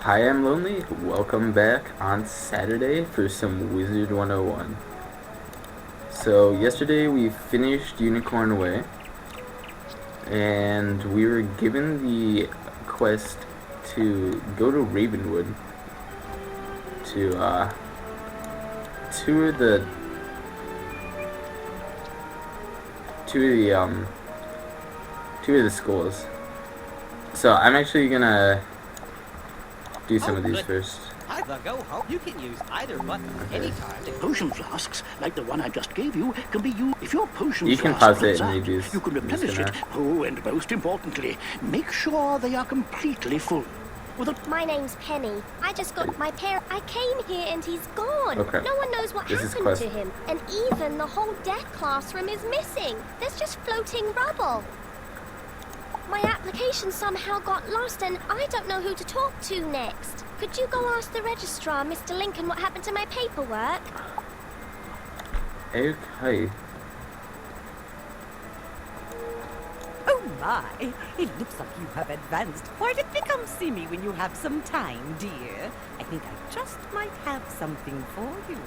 Hi, I'm Lonely. Welcome back on Saturday for some Wizard 101. So, yesterday we finished Unicorn Way, and we were given the quest to go to Ravenwood to tour the tour the schools. So I'm actually gonna do some of these first. The go home. You can use either button anytime. The potion flasks, like the one I just gave you, can be used. If your potion You can flask pause it runs and out, read these. you can replenish it. Oh, and most importantly, make sure they are completely full. My name's Penny. I just got my I came here and he's gone. Okay. No one knows what happened to him. And even the whole deck classroom is missing. There's just floating rubble. My application somehow got lost and I don't know who to talk to next. Could you go ask the registrar, Mr. Lincoln, what happened to my paperwork? Okay. Oh my, it looks like you have advanced quite a bit. Come see me when you have some time, dear. I think I just might have something for you.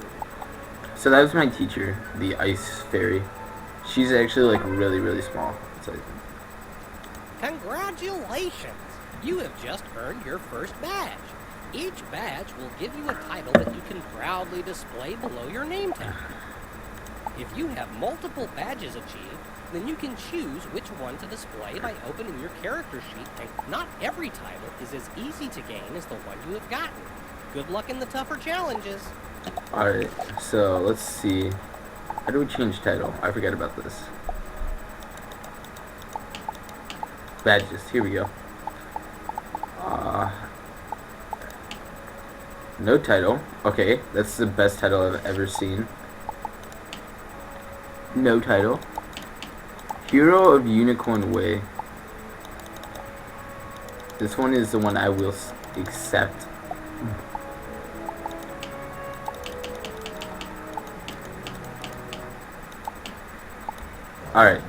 So that was my teacher, the Ice Fairy. She's actually like really small. It's like, Congratulations! You have just earned your first badge. Each badge will give you a title that you can proudly display below your name tag. If you have multiple badges achieved, then you can choose which one to display by opening your character sheet, and not every title is as easy to gain as the one you have gotten. Good luck in the tougher challenges. alright, so let's see. How do we change title? I forgot about this. Badges, here we go. No title. Okay, that's the best title I've ever seen. No title. Hero of Unicorn Way. This one is the one I will accept. Alright.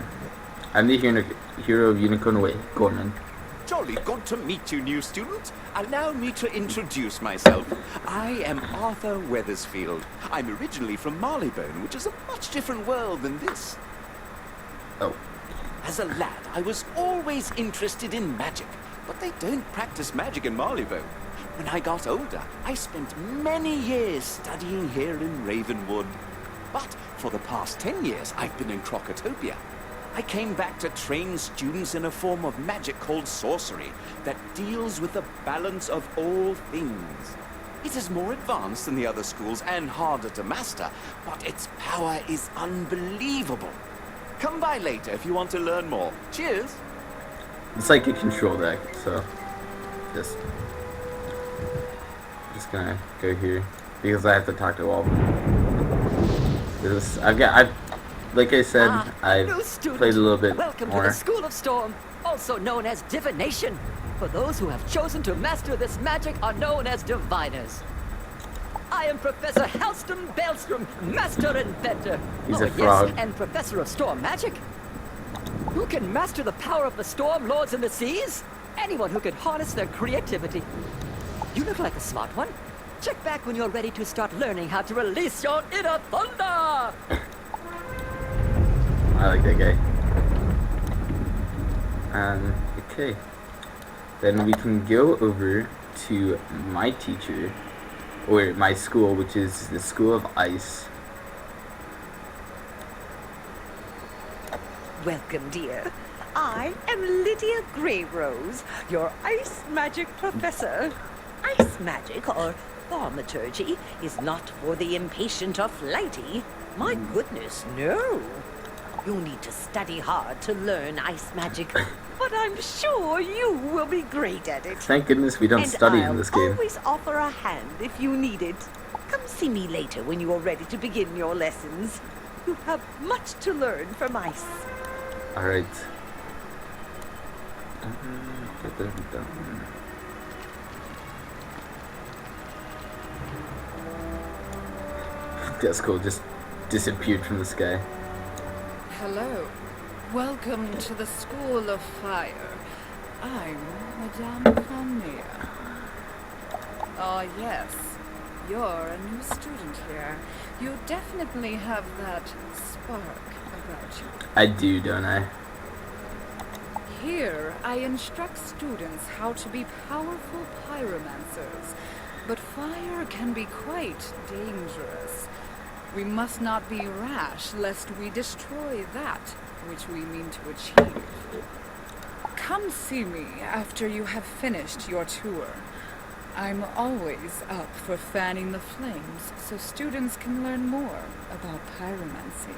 I'm the hero of Unicorn Way, Gorman. Jolly good to meet you, new student. Allow me to introduce myself. I am Arthur Weathersfield. I'm originally from Marleybone, which is a much different world than this. Oh. As a lad, I was always interested in magic, but they don't practice magic in Marleybone. When I got older, I spent many years studying here in Ravenwood. But for the past 10 years, I've been in Crocotopia. I came back to train students in a form of magic called sorcery that deals with the balance of all things. It is more advanced than the other schools and harder to master, but its power is unbelievable. Come by later if you want to learn more. Cheers! It's like a control deck, so just gonna go here because I have to talk to all of them. Like I said, I've played a little bit Welcome more. to the School of Storm, also known as Divination. For those who have chosen to master this magic are known as Diviners. I am Professor Halston Baelstrom, Master Inventor. He's a frog. Yes, and Professor of Storm Magic. Who can master the power of the Storm Lords in the seas? Anyone who can harness their creativity. You look like a smart one. Check back when you're ready to start learning how to release your inner thunder. I like that guy. Okay. Then we can go over to my teacher, or my school, which is the School of Ice. Welcome, dear. I am Lydia Greyrose, your ice magic professor. Ice magic, or thaumaturgy, is not for the impatient or flighty. My goodness, no. You'll need to study hard to learn ice magic, but I'm sure you will be great at it. Thank goodness we don't study in this game. I'll always offer a hand if you need it. Come see me later when you are ready to begin your lessons. You have much to learn from ice. Alright. That's cool, just disappeared from the sky. Hello. Welcome to the School of Fire. I'm Madame Camille. Ah, yes. You're a new student here. You definitely have that spark about you. I do, don't I? Here, I instruct students how to be powerful pyromancers. But fire can be quite dangerous. We must not be rash, lest we destroy that which we mean to achieve. Come see me after you have finished your tour. I'm always up for fanning the flames so students can learn more about pyromancy.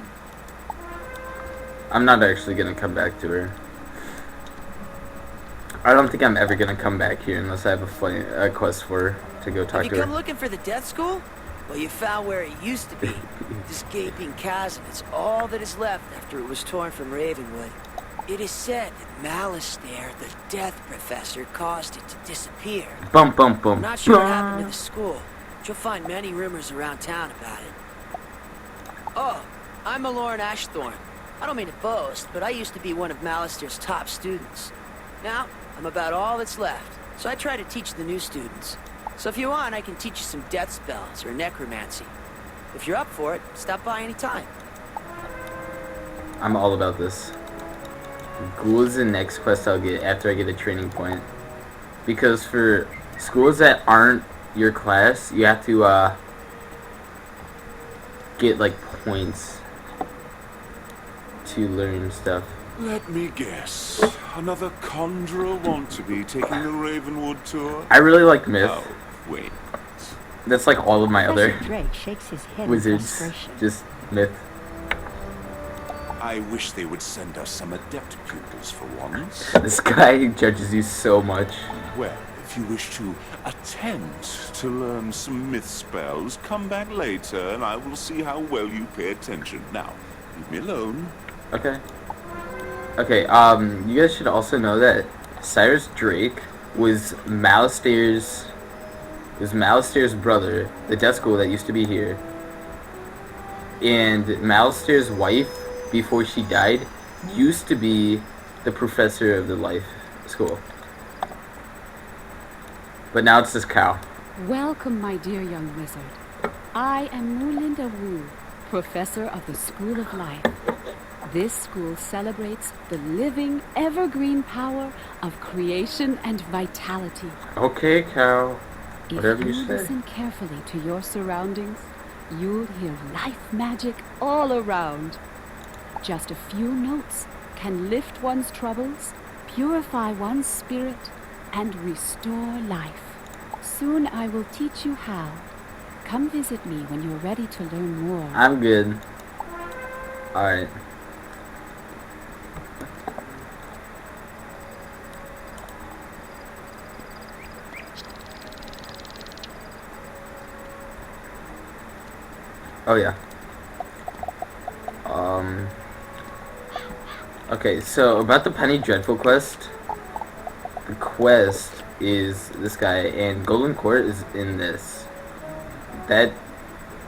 I'm not actually gonna come back to her. I don't think I'm ever gonna come back here unless I have a quest for her to go talk Have to you her. come looking for the death school? Well, you found where it used to be. This gaping chasm is all that is left after it was torn from Ravenwood. It is said that Malastare, the death professor, caused it to disappear. Bum bum bum. I'm not sure what happened to the school, but you'll find many rumors around town about it. Oh, I'm Lauren Ashthorne. I don't mean to boast, but I used to be one of Malastare's top students. Now, I'm about all that's left, so I try to teach the new students. So if you want, I can teach you some death spells or necromancy. If you're up for it, stop by any time. I'm all about this. Ghoul is the next quest I'll get after I get a training point. Because for schools that aren't your class, you have to get like points to learn stuff. Let me guess. Another conjurer want to be taking the Ravenwood tour? I really like Myth. Oh, wait. That's like all of my other Drake shakes his head wizards. in frustration. Just Myth. I wish they would send us some adept pupils for once. This guy judges you so much. Well, if you wish to attempt to learn some myth spells, come back later and I will see how well you pay attention. Now, leave me alone. Okay. Okay, you guys should also know that Cyrus Drake was Malastare's brother, the death school that used to be here. And Malastare's wife, before she died, used to be the professor of the life school. But now it's this cow. Welcome, my dear young wizard. I am Mulinda Wu, professor of the School of Life. This school celebrates the living, evergreen power of creation and vitality. Okay, cow. Whatever If you you say. listen carefully to your surroundings, you'll hear life magic all around. Just a few notes can lift one's troubles, purify one's spirit, and restore life. Soon I will teach you how. Come visit me when you're ready to learn more. I'm good. Alright. Oh yeah. Okay, so about the Penny Dreadful quest. The quest is this guy, and Golden Court is in this. The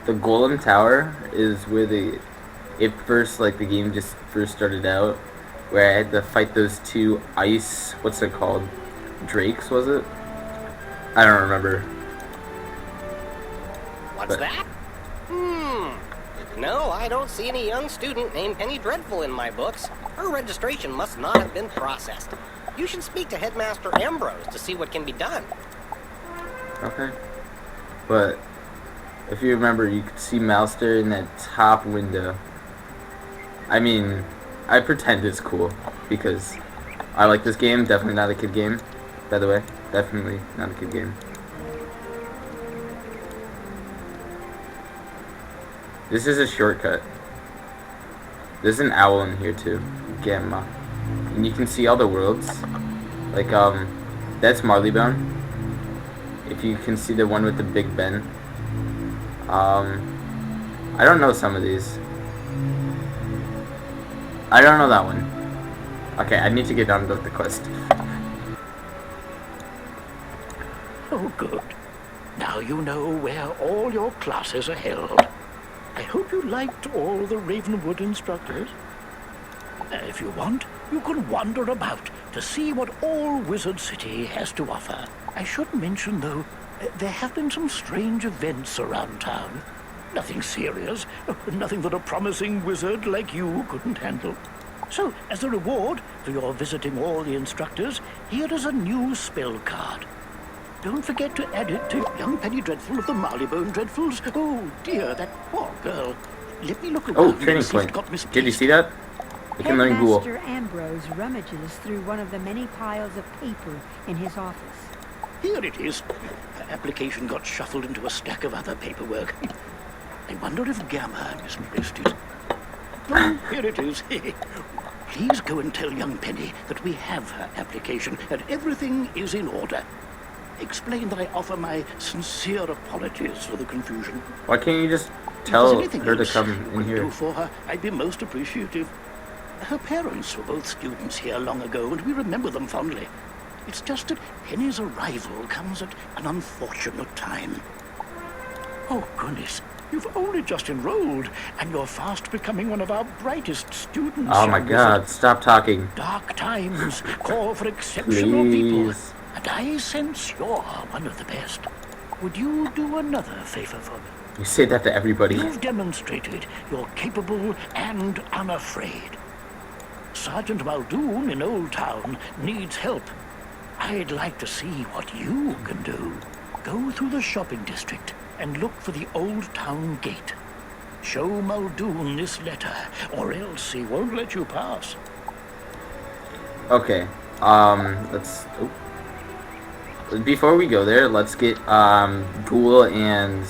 Golem Tower is where the game just first started out, where I had to fight those two ice, what's it called? Drakes, was it? I don't remember. What's that? No, I don't see any young student named Penny Dreadful in my books. Her registration must not have been processed. You should speak to Headmaster Ambrose to see what can be done. Okay. But if you remember, you could see Malster in that top window. I mean, I pretend it's cool because I like this game. Definitely not a kid game, by the way. Definitely not a kid game. This is a shortcut. There's an owl in here too. Gamma. And you can see all the worlds. Like, that's Marleybone. If you can see the one with the Big Ben. I don't know some of these. I don't know that one. Okay, I need to get on with the quest. Oh, good. Now you know where all your classes are held. I hope you liked all the Ravenwood instructors. If you want, you can wander about to see what all Wizard City has to offer. I should mention, though, There have been some strange events around town. Nothing serious, nothing that a promising wizard like you couldn't handle. So, as a reward for your visiting all the instructors, here is a new spell card. Don't forget to add it to young Penny Dreadful of the Marleybone Dreadfuls. Oh dear, that poor girl. Let me look around. Oh, and training see if it point. got misplaced. Did you see that? You can learn Ghoul. Headmaster Ambrose rummages through one of the many piles of paper in his office. Here it is. Her application got shuffled into a stack of other paperwork. I wonder if Gamma misplaced it. Oh, here it is. Please go and tell young Penny that we have her application and everything is in order. Explain that I offer my sincere apologies for the confusion. Why can't you just If tell there's anything her to else come you in can here? do for her, I'd be most appreciative. Her parents were both students here long ago, and we remember them fondly. It's just that Penny's arrival comes at an unfortunate time. Oh, goodness. You've only just enrolled, and you're fast becoming one of our brightest students. Oh my young god, wizard. stop talking. Dark times call for exceptional people, Please. and I sense you're one of the best. Would you do another favor for me? You say that to everybody. You've demonstrated you're capable and unafraid. Sergeant Muldoon in Old Town needs help. I'd like to see what you can do. Go through the shopping district and look for the Old Town gate. Show Muldoon this letter, or else he won't let you pass. Okay. Let's. Oh. Before we go there, let's get Ghoul and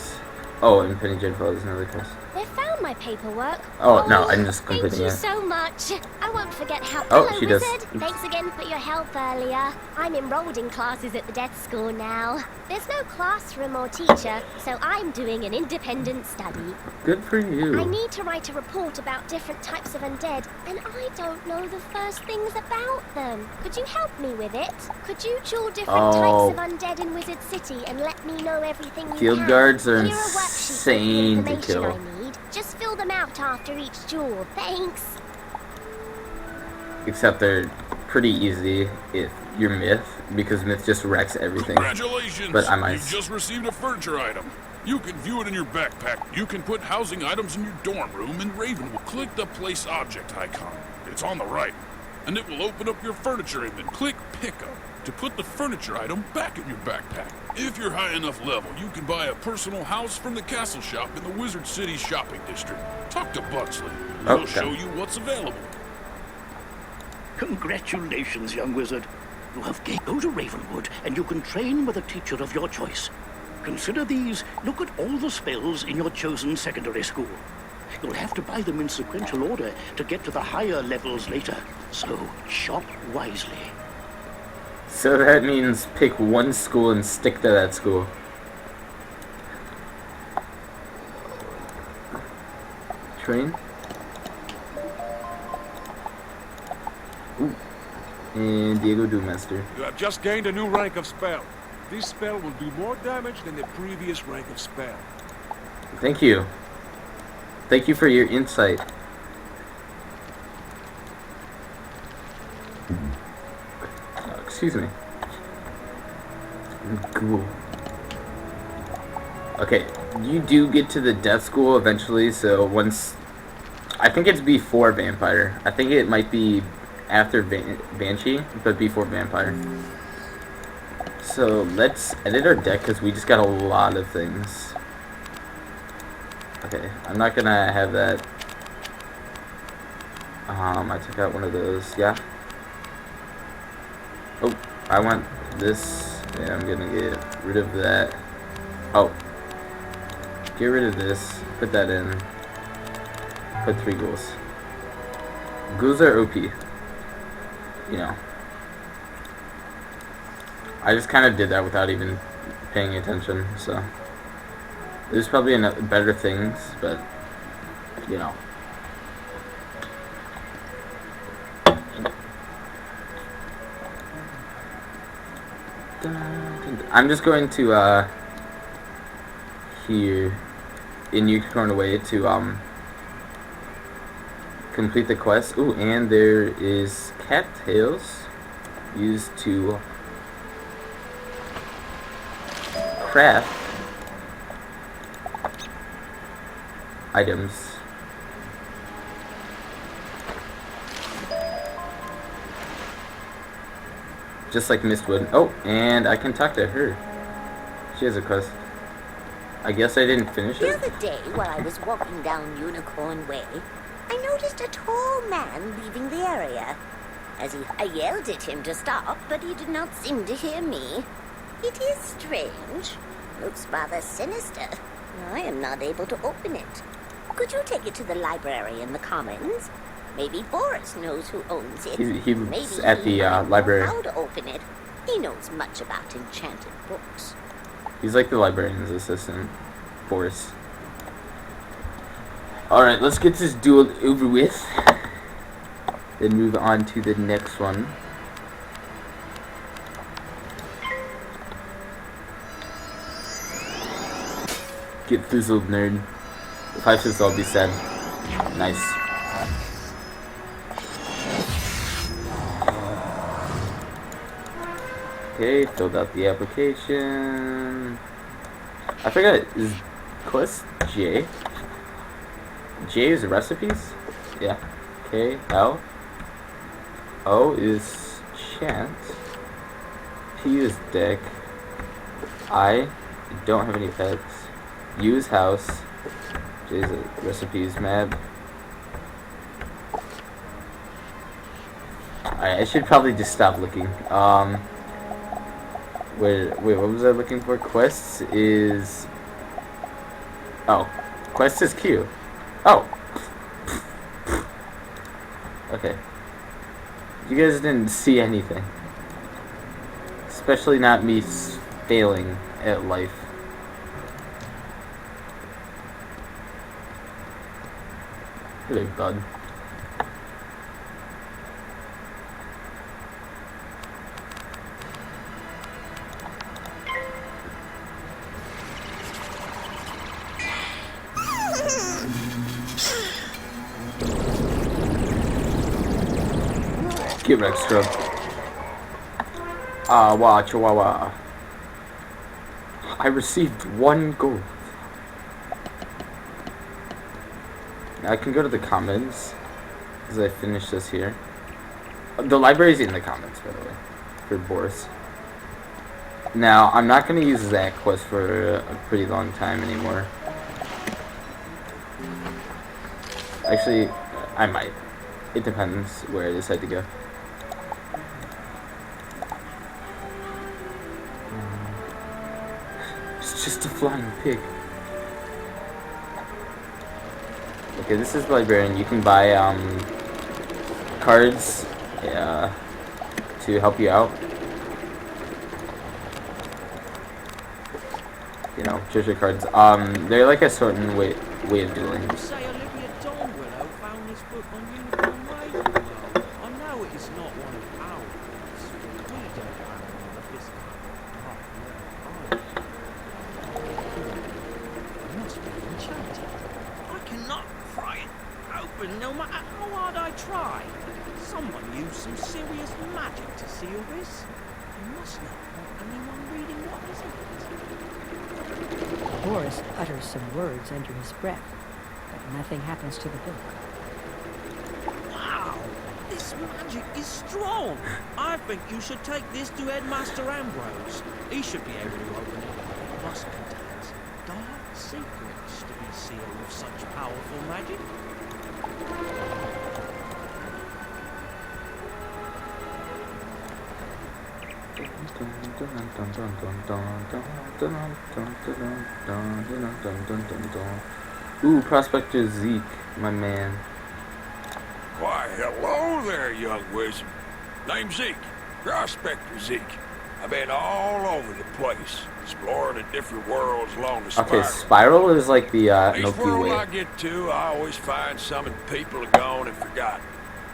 Penny Dreadful is another quest. They found my paperwork. Oh, no, I'm just Thank completing you it. so much. I won't forget how. Oh, Hello, she does. Wizard. Thanks again for your help earlier. I'm enrolled in classes at the death school now. There's no classroom or teacher, so I'm doing an independent study. Good for you. I need to write a report about different types of undead, and I don't know the first things about them. Could you help me with it? Could you draw different types of undead in Wizard City and let me know everything you Field can? guards are Here worksheets with insane the to information kill. I need. Just fill them out after each duel. Thanks. Except they're pretty easy if you're Myth, because Myth just wrecks everything. Congratulations! But I'm You Ice. just received a furniture item. You can view it in your backpack. You can put housing items in your dorm room in Ravenwood. Click the place object icon. It's on the right. And it will open up your furniture and then click pick up to put the furniture item back in your backpack. If you're high enough level, you can buy a personal house from the castle shop in the Wizard City shopping district. Talk to Buxley. He'll Okay. show you what's available. Congratulations, young wizard. You have go to Ravenwood, and you can train with a teacher of your choice. Consider these. Look at all the spells in your chosen secondary school. You'll have to buy them in sequential order to get to the higher levels later. So, shop wisely. So that means pick one school and stick to that school. Train. Ooh. And Diego Doommaster. You have just gained a new rank of spell. This spell will do more damage than the previous rank of spell. Thank you. Thank you for your insight. Excuse me. Cool. Okay, you do get to the death school eventually, so once... I think it's before Vampire. I think it might be after Banshee, but before Vampire. So let's edit our deck, because we just got a lot of things. Okay, I'm not gonna have that. I took out one of those, yeah. Oh, I want this, and I'm gonna get rid of that. Oh, get rid of this, put that in, put 3 ghouls. Ghouls are OP, you know. I just kind of did that without even paying attention, so. There's probably better things, but, you know. I'm just going to, here, in Unicorn Away to, complete the quest. Ooh, and there is cattails used to craft items. Just like Mistwood. Oh, and I can talk to her. She has a quest. I guess I didn't finish The it. other day, while I was walking down Unicorn Way, I noticed a tall man leaving the area. I yelled at him to stop, but he did not seem to hear me. It is strange. Looks rather sinister. I am not able to open it. Could you take it to the library in the Commons? Maybe Boris knows who owns it. He Maybe was at the he might know library. how to open it. He knows much about enchanted books. He's like the librarian's assistant, Boris. Alright, let's get this duel over with. Then move on to the next one. Get fizzled, nerd. If I fizzle, I'll be sad. Nice. Okay, filled out the application. I forgot, is quest J? J is recipes? Yeah. K, L. O is chant. P is deck. I don't have any pets. U is house. J is recipes map. Alright, I should probably just stop looking. Wait, what was I looking for? Quests is... Oh. Quest is Q. Oh! Okay. You guys didn't see anything. Especially not me failing at life. Hello, bud. Get wrecked, Strub. Chihuahua. I received 1 gold. Now I can go to the comments because I finished this here. The library's in the comments, by the way, for Boris. Now I'm not going to use that quest for a pretty long time anymore. Actually, I might. It depends where I decide to go. It's just a flying pig. Okay, this is the librarian. You can buy cards to help you out. You know, treasure cards. They're like a certain way of doing. No matter how hard I try. Someone used some serious magic to seal this. You must not want anyone reading what is in it. Boris utters some words under his breath, but nothing happens to the book. Wow! This magic is strong! I think you should take this to Headmaster Ambrose. He should be able to open it. It must contain dark secrets to be sealed with such powerful magic. Ooh, Prospector Zeke, my man. Why, hello there, young wizard. Name's Zeke, Prospector Zeke. I've been all over the place, exploring the different worlds along the spiral. Okay, Spiral is like the Each Milky world Way. I get to, I always find some of the people are gone and forgotten.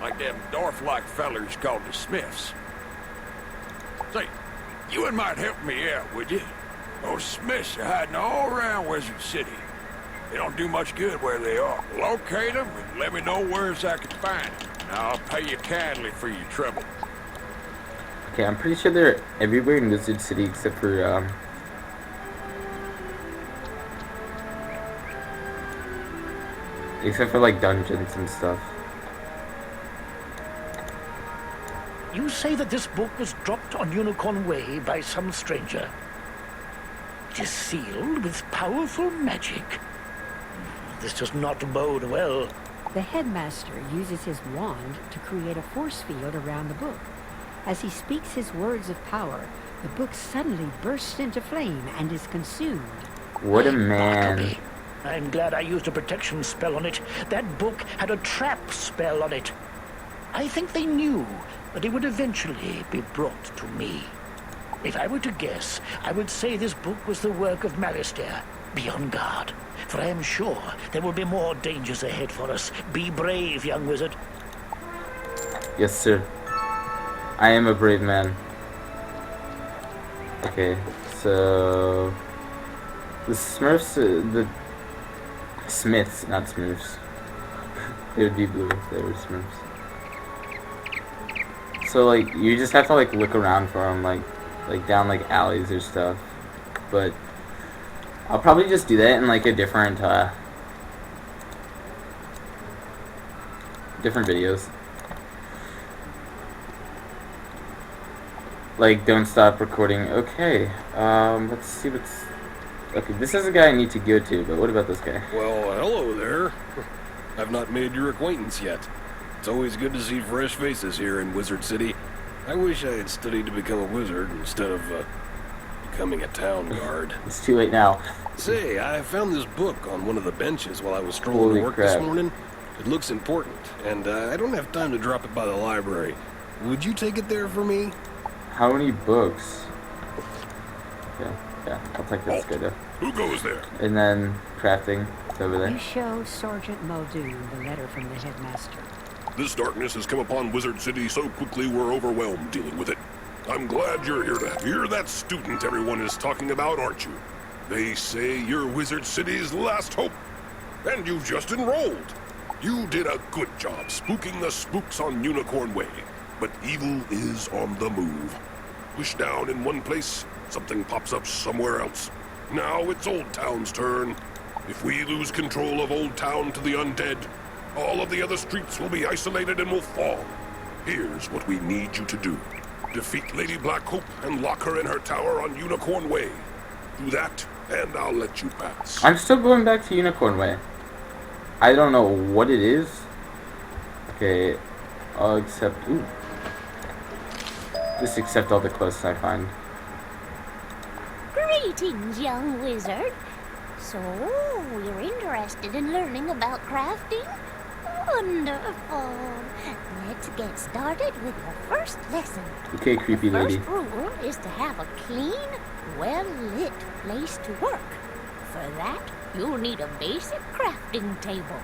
Like them dwarf-like fellers called the Smiths. Say, you might help me out, would you? Those Smiths are hiding all around Wizard City. They don't do much good where they are. Locate them and let me know where I can find them. And I'll pay you kindly for your trouble. Okay, I'm pretty sure they're everywhere in Wizard City except for Except for like dungeons and stuff. You say that this book was dropped on Unicorn Way by some stranger. It is sealed with powerful magic. This does not bode well. The headmaster uses his wand to create a force field around the book. As he speaks his words of power, the book suddenly bursts into flame and is consumed. What a man. Bartleby, I'm glad I used a protection spell on it. That book had a trap spell on it. I think they knew that it would eventually be brought to me. If I were to guess, I would say this book was the work of Malistair. Be on guard, for I am sure there will be more dangers ahead for us. Be brave, young wizard. Yes, sir. I am a brave man. Okay, so the Smurfs, the Smiths, not Smurfs. They would be blue if they were Smurfs. So like, you just have to like look around for them, like down like alleys or stuff. But I'll probably just do that in like a different videos. Like, don't stop recording. Okay, let's see what's... Okay, this is a guy I need to go to, but what about this guy? Well, hello there. I've not made your acquaintance yet. It's always good to see fresh faces here in Wizard City. I wish I had studied to become a wizard instead of, becoming a town guard. It's too late now. Say, I found this book on one of the benches while I was strolling to work this morning. It looks important, and I don't have time to drop it by the library. Would you take it there for me? How many books? Yeah, I'll take this guy though. Who goes there? And then crafting, it's over there. You show Sergeant Muldoon the letter from the headmaster. This darkness has come upon Wizard City so quickly we're overwhelmed dealing with it. I'm glad you're here to hear that student everyone is talking about, aren't you? They say you're Wizard City's last hope, and you've just enrolled. You did a good job spooking the spooks on Unicorn Way, but evil is on the move. Push down in one place, something pops up somewhere else. Now it's Old Town's turn. If we lose control of Old Town to the undead, all of the other streets will be isolated and will fall. Here's what we need you to do. Defeat Lady Blackhope and lock her in her tower on Unicorn Way. Do that, and I'll let you pass. I'm still going back to Unicorn Way. I don't know what it is. Okay, I'll accept... Ooh. Just accept all the quests I find. Greetings, young wizard. So, you're interested in learning about crafting? Wonderful. Let's get started with your first lesson. Okay, creepy the lady. First rule is to have a clean, well-lit place to work. For that, you'll need a basic crafting table.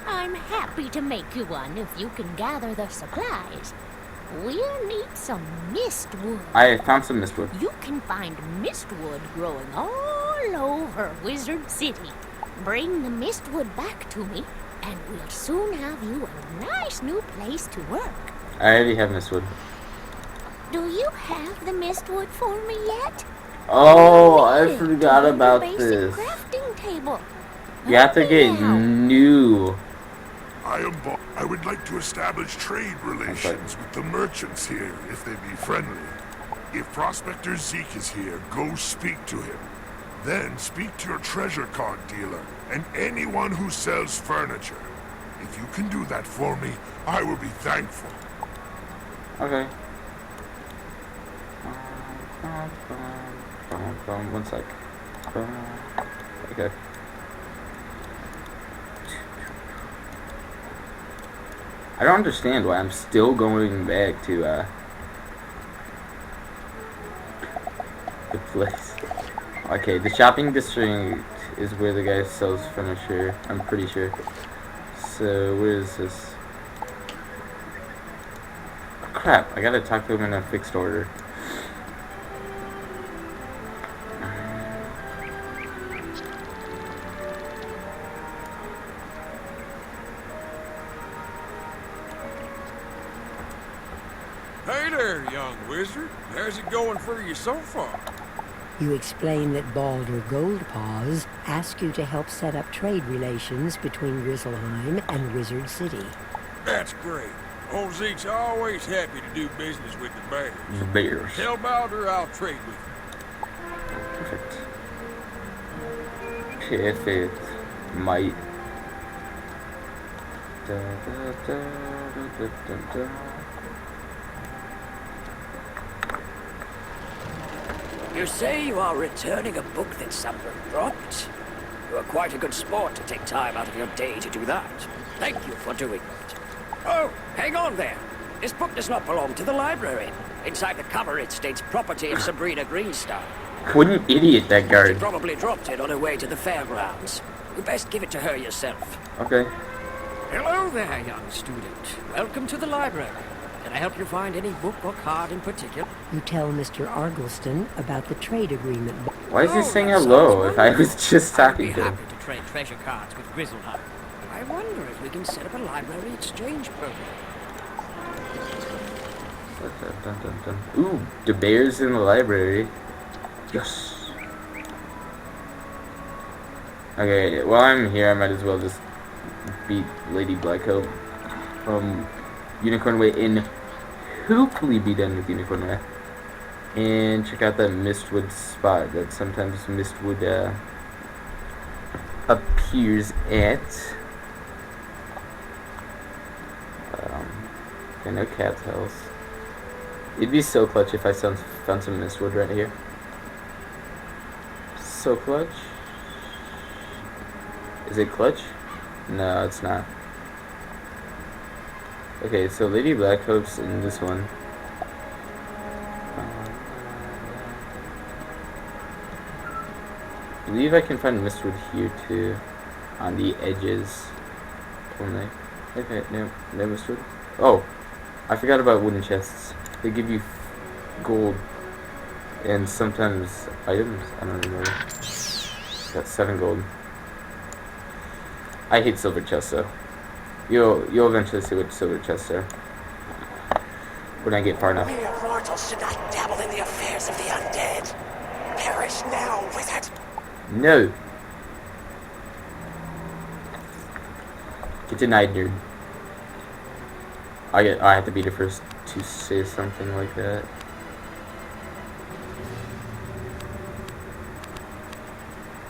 I'm happy to make you one if you can gather the supplies. We'll need some mistwood. I found some mistwood. You can find mistwood growing all over Wizard City. Bring the mistwood back to me, and we'll soon have you a nice new place to work. I already have mistwood. Do you have the mistwood for me yet? Oh, I forgot about this. Crafting table. You have to get new. I would like to establish trade relations with the merchants here, if they be friendly. If Prospector Zeke is here, go speak to him. Then speak to your treasure card dealer and anyone who sells furniture. If you can do that for me, I will be thankful. Okay. One sec. Okay. I don't understand why I'm still going back to the place. Okay, the shopping district is where the guy sells furniture, I'm pretty sure. So, where is this? Oh, crap, I gotta talk to him in a fixed order. Hey there, young wizard. How's it going for you so far? You explain that Balder Goldpaws asked you to help set up trade relations between Grizzleheim and Wizard City. That's great. Old Zeke's always happy to do business with the bears. The bears. Tell Balder I'll trade with him. Perfect. Perfect. Might. Da, da, da, da, da, da. You say you are returning a book that someone dropped? You are quite a good sport to take time out of your day to do that. Thank you for doing that. Oh, hang on there. This book does not belong to the library. Inside the cover it states property of Sabrina Greenstar. What an idiot that She guard. probably dropped it on her way to the fairgrounds. You best give it to her yourself. Okay. Hello there, young student. Welcome to the library. Can I help you find any book or card in particular? You tell Mr. Argleston about the trade agreement. Why is he saying hello if I was just I'd talking be to him? happy to trade treasure cards with Grizzleheim. I wonder if we can set up a library exchange program. Dun, dun, dun, dun. Ooh, the bears in the library. Yes. Okay, while I'm here, I might as well just beat Lady Blackcoat from Unicorn Way and hopefully be done with Unicorn Way. And check out that Mistwood spot that sometimes Mistwood appears at. Okay, no cattails. It'd be so clutch if I found some Mistwood right here. So clutch. Is it clutch? No, it's not. Okay, so Lady Blackcoat's in this one. I believe I can find Mistwood here too, on the edges only. Okay, no Mistwood. Oh, I forgot about wooden chests. They give you gold and sometimes items. I don't remember. Got 7 gold. I hate silver chests though. You'll eventually see what silver chests are when I get far enough. Mere mortals should not dabble in the affairs of the undead. Perish now, wizard. No. Get denied, nerd. I have to be the first to say something like that.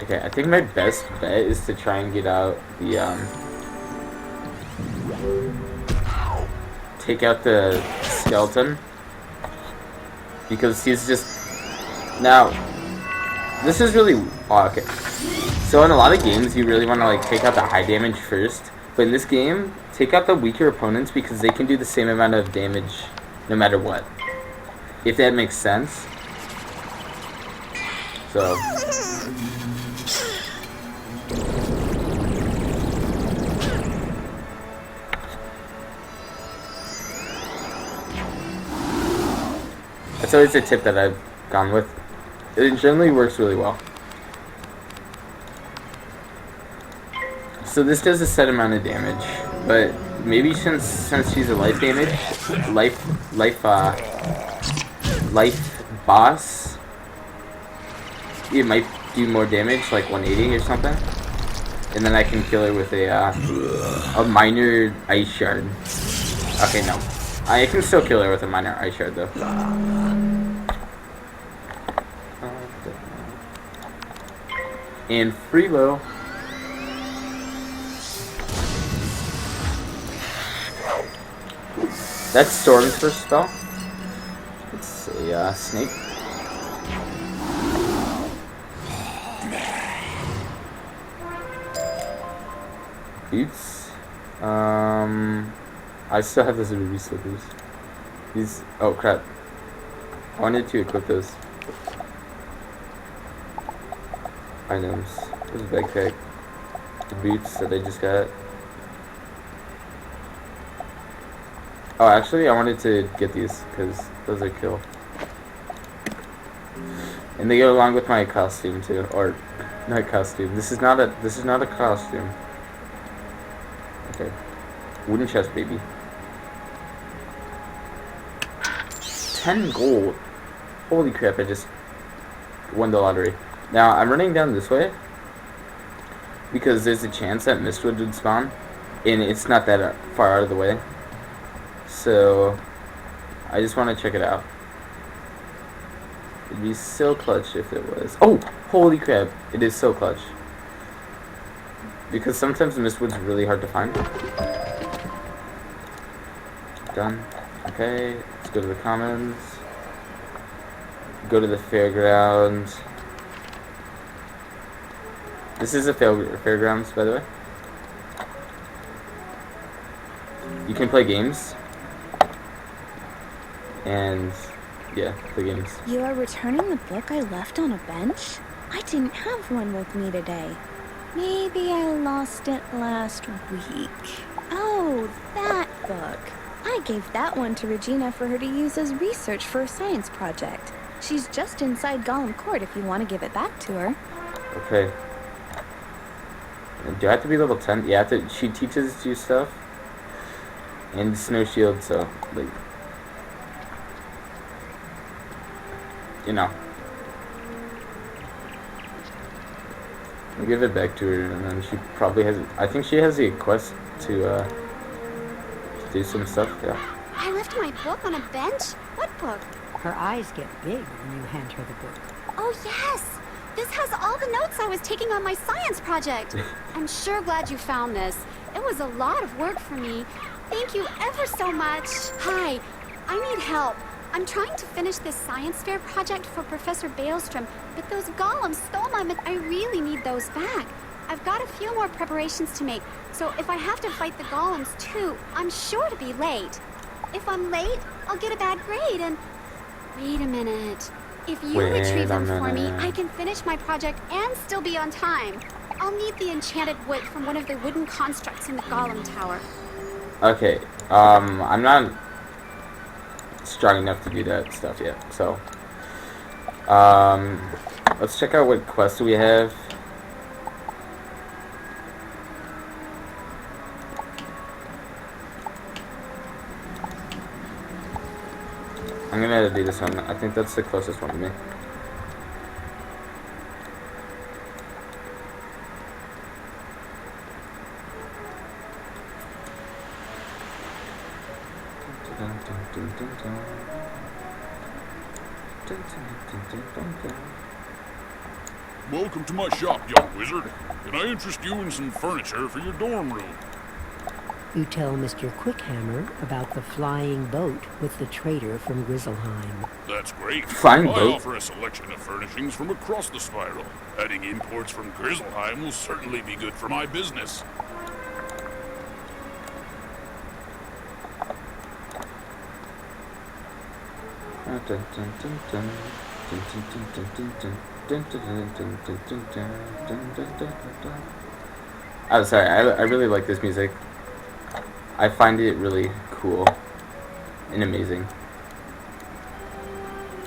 Okay, I think my best bet is to try and get out the take out the skeleton, because he's just now. This is really okay. So in a lot of games, you really want to like take out the high damage first, but in this game, take out the weaker opponents because they can do the same amount of damage no matter what. If that makes sense. So. That's always a tip that I've gone with. It generally works really well. So this does a set amount of damage, but maybe since she's a life damage, life boss, it might do more damage, like 180 or something, and then I can kill her with a minor ice shard. Okay, no, I can still kill her with a minor ice shard though. And Freelo. That's Storm's first spell. It's a snake. Boots. I still have those ruby slippers. These. Oh crap! I wanted to equip those items. There's a backpack. The boots that I just got. Oh, actually, I wanted to get these because those are cool, and they go along with my costume too, or not costume. This is not a costume. Okay, wooden chest, baby. 10 gold. Holy crap! I just won the lottery. Now, I'm running down this way because there's a chance that Mistwood would spawn, and it's not that far out of the way. So, I just want to check it out. It'd be so clutch if it was. Oh, holy crap! It is so clutch. Because sometimes Mistwood's really hard to find. Done. Okay, let's go to the commons. Go to the fairgrounds. This is a fairgrounds, by the way. You can play games. And yeah, play games. You are returning the book I left on a bench? I didn't have one with me today. Maybe I lost it last week. Oh, that book. I gave that one to Regina for her to use as research for a science project. She's just inside Gollum Court if you want to give it back to her. Okay. Do I have to be level 10? Yeah, she teaches you stuff. And Snow Shield, so, like... You know. I'll give it back to her, and then she probably has... I think she has the quest to do some stuff, yeah. I left my book on a bench? What book? Her eyes get big when you hand her the book. Oh, yes! This has all the notes I was taking on my science project. I'm sure glad you found this. It was a lot of work for me. Thank you ever so much. Hi, I need help. I'm trying to finish this science fair project for Professor Baelstrom, but those golems stole my I really need those back. I've got a few more preparations to make, so if I have to fight the golems too, I'm sure to be late. If I'm late, I'll get a bad grade and... Wait a minute. If you retrieve them for me, I can finish my project and still be on time. I'll need the enchanted wood from one of the wooden constructs in the Golem Tower. Okay, I'm not strong enough to do that stuff yet, so let's check out what quests we have. I'm gonna do this one. I think that's the closest one to me. Welcome to my shop, young wizard. Can I interest you in some furniture for your dorm room? You tell Mr. Quickhammer about the flying boat with the trader from Grizzleheim. That's great. Flying I boat? offer a selection of furnishings from across the spiral. Adding imports from Grizzleheim will certainly be good for my business. Oh, sorry. I really like this music. I find it really cool and amazing.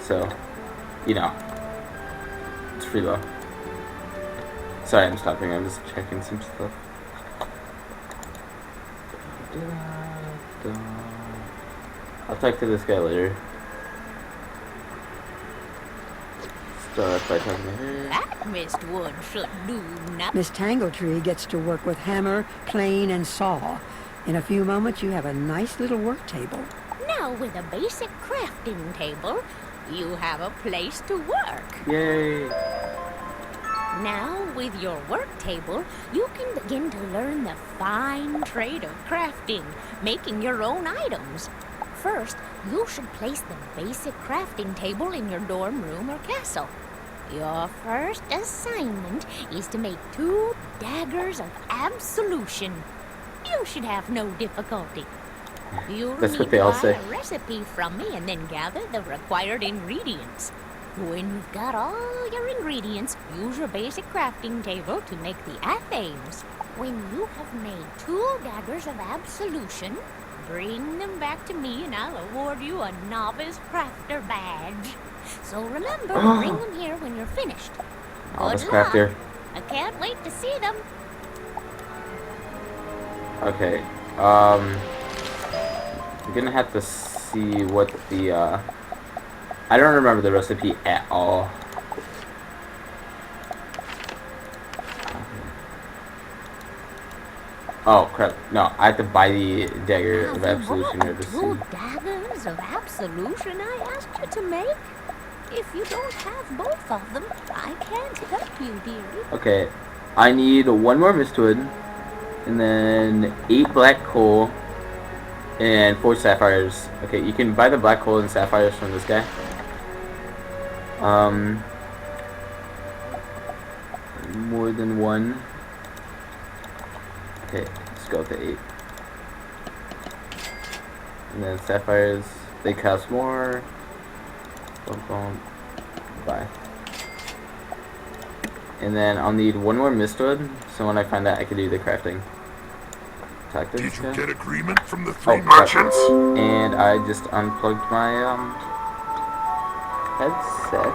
So, you know, it's free though. Sorry, I'm stopping. I'm just checking some stuff. I'll talk to this guy later. Start by talking to her. That Mistwood should do nothing. Miss Tangletree gets to work with hammer, plane, and saw. In a few moments, you have a nice little work table. Now, with a basic crafting table, you have a place to work. Yay! Now, with your work table, you can begin to learn the fine trade of crafting, making your own items. First, you should place the basic crafting table in your dorm room or castle. Your first assignment is to make 2 daggers of absolution. You should have no difficulty. You'll That's need what they to all buy say. a recipe from me and then gather the required ingredients. When you've got all your ingredients, use your basic crafting table to make the athames. When you have made 2 daggers of absolution, bring them back to me and I'll award you a novice crafter badge. So remember, bring them here when you're finished. Novice Good luck. crafter. I can't wait to see them. Okay. I'm gonna have to see what the I don't remember the recipe at all. Oh crap! No, I have to buy the dagger of absolution or the Two sea. daggers of absolution I asked you to make? If you don't have both of them, I can't help you, dearie. Okay, I need 1 more mistwood, and then 8 black coal, and 4 sapphires. Okay, you can buy the black coal and sapphires from this guy. More than 1. Okay, let's go with the 8. And then sapphires, they cost more. Boom, boom. Bye. And then I'll need 1 more mistwood, so when I find that I can do the crafting. Talk to Did this you guy. get agreement from the 3 crap. merchants? And I just unplugged my headset.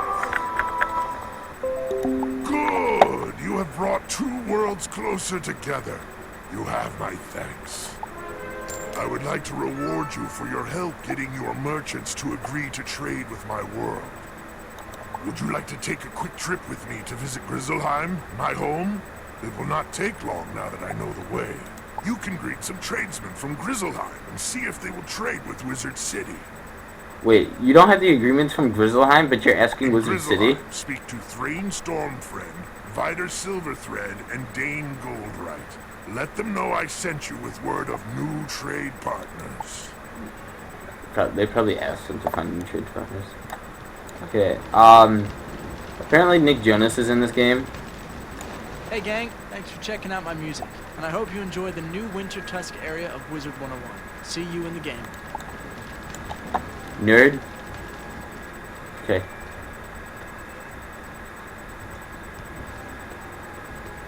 Good! You have brought 2 worlds closer together. You have my thanks. I would like to reward you for your help getting your merchants to agree to trade with my world. Would you like to take a quick trip with me to visit Grizzleheim, my home? It will not take long now that I know the way. You can greet some tradesmen from Grizzleheim and see if they will trade with Wizard City. Wait, you don't have the agreements from Grizzleheim, but you're asking Wizard City? Speak to Thrain Stormfriend, Vider Silverthread, and Dane Goldright. Let them know I sent you with word of new trade partners. They probably asked him to find new trade partners. Okay, apparently Nick Jonas is in this game. Hey gang, thanks for checking out my music, and I hope you enjoy the new Winter Tusk area of Wizard 101. See you in the game. Nerd. Okay.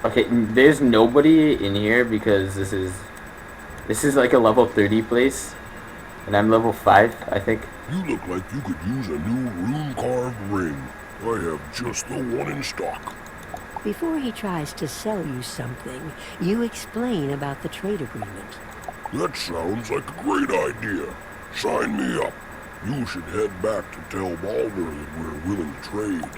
Okay, there's nobody in here because this is like a level 30 place, and I'm level 5, I think. You look like you could use a new rune-carved ring. I have just the one in stock. Before he tries to sell you something, you explain about the trade agreement. That sounds like a great idea. Sign me up. You should head back to tell Baldur that we're willing to trade.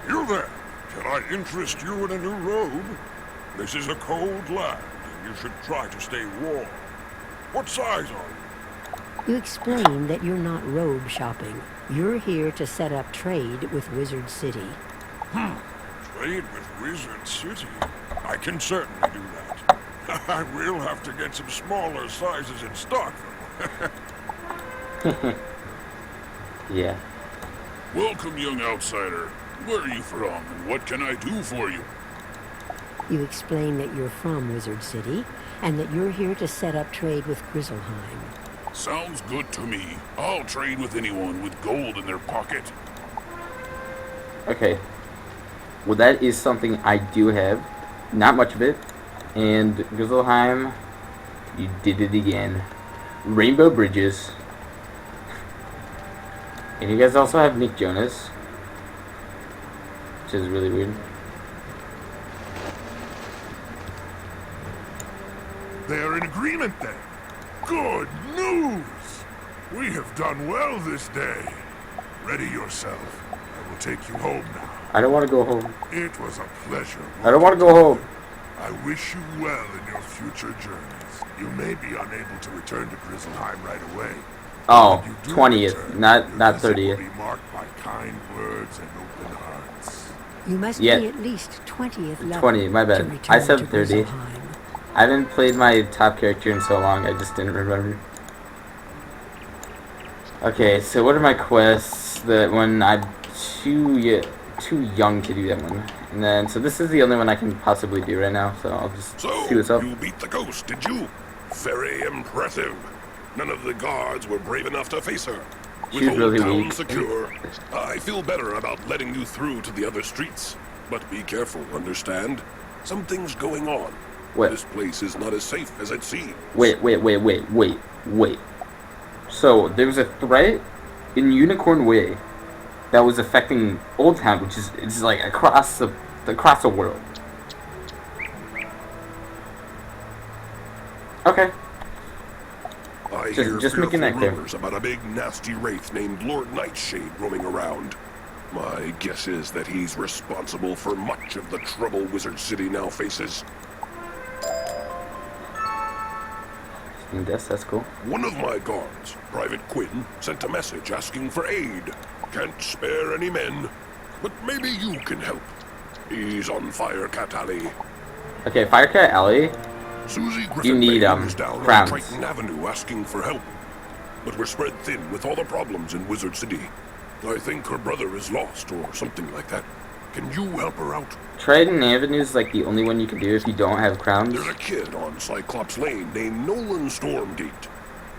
You there! Can I interest you in a new robe? This is a cold land, and you should try to stay warm. What size are you? You explain that you're not robe shopping. You're here to set up trade with Wizard City. Trade with Wizard City? I can certainly do that. I will have to get some smaller sizes in stock, though. Yeah. Welcome, young outsider. Where are you from, and what can I do for you? You explain that you're from Wizard City, and that you're here to set up trade with Grizzleheim. Sounds good to me. I'll trade with anyone with gold in their pocket. Okay. Well, that is something I do have. Not much of it. And Grizzleheim, you did it again. Rainbow Bridges. And you guys also have Nick Jonas, which is really weird. They are in agreement then. Good news! We have done well this day. Ready yourself. I will take you home now. I don't want to go home. It was a pleasure. I don't want to go home. I wish you well in your future journeys. You may be unable to return to Grizzleheim right away. Oh, 20th, not 30th. Be marked by kind words and open hearts. You must Yeah. be at least 20th level 20, my to bad. return I said to 30. Grizzleheim. I haven't played my top character in so long, I just didn't remember. Okay, so what are my quests that when I'm too young to do that one? And then, so this is the only one I can possibly do right now, so I'll just see what's up. You beat the ghost, did you? Very impressive. None of the guards were brave enough to face her. With She's Old really Town weak. secure, I feel better about letting you through to the other streets. But be careful, understand? Something's going on. What? This place is not as safe as it seems. Wait. So, there was a threat in Unicorn Way that was affecting Old Town, which is it's like across the world. Okay. I Just hear making that fearful clear. rumors about a big nasty wraith named Lord Nightshade roaming around. My guess is that he's responsible for much of the trouble Wizard City now faces. Yes, that's cool. One of my guards, Private Quinn, sent a message asking for aid. Can't spare any men, but maybe you can help. He's on Firecat Alley. Okay, Firecat Alley. Susie Griffin You need is down on crowns. Triton Avenue asking for help. But we're spread thin with all the problems in Wizard City. I think her brother is lost or something like that. Can you help her out? Triton Avenue is like the only one you can do if you don't have crowns. There's a kid on Cyclops Lane named Nolan Stormgate.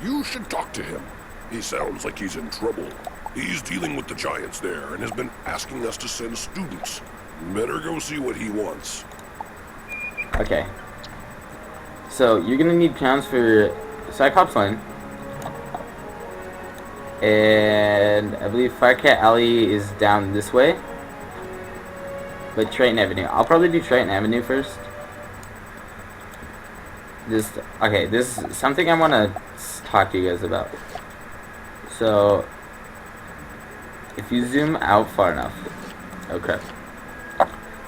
You should talk to him. He sounds like he's in trouble. He's dealing with the giants there and has been asking us to send students. Better go see what he wants. Okay. So you're gonna need crowns for Cyclops Lane. And I believe Firecat Alley is down this way. But Triton Avenue. I'll probably do Triton Avenue first. This is something I want to talk to you guys about. So, if you zoom out far enough. Okay.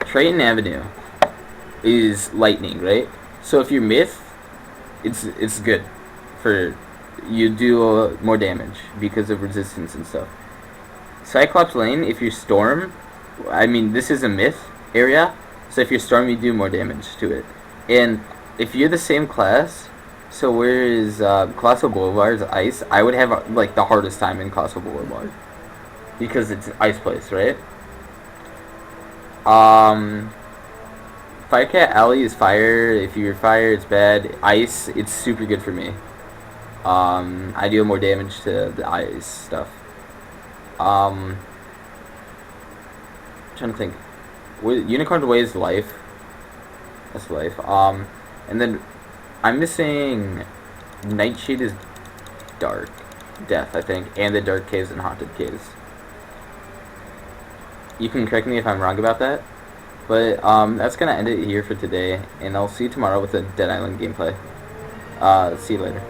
Triton Avenue is lightning, right? So if you're myth, it's good for you do more damage because of resistance and stuff. Cyclops Lane, if you're storm, I mean this is a myth area, so if you're storm you do more damage to it. And if you're the same class, so where is Colossal Boulevard's ice, I would have like the hardest time in Colossal Boulevard because it's an ice place, right? Firecat Alley is fire. If you're fire, it's bad. Ice, it's super good for me. I deal more damage to the ice stuff. Trying to think. Unicorn's Way is life. That's life. And then I'm missing Nightshade is dark. Death, I think. And the Dark Caves and Haunted Caves. You can correct me if I'm wrong about that. But that's gonna end it here for today, and I'll see you tomorrow with a Dead Island gameplay. See you later.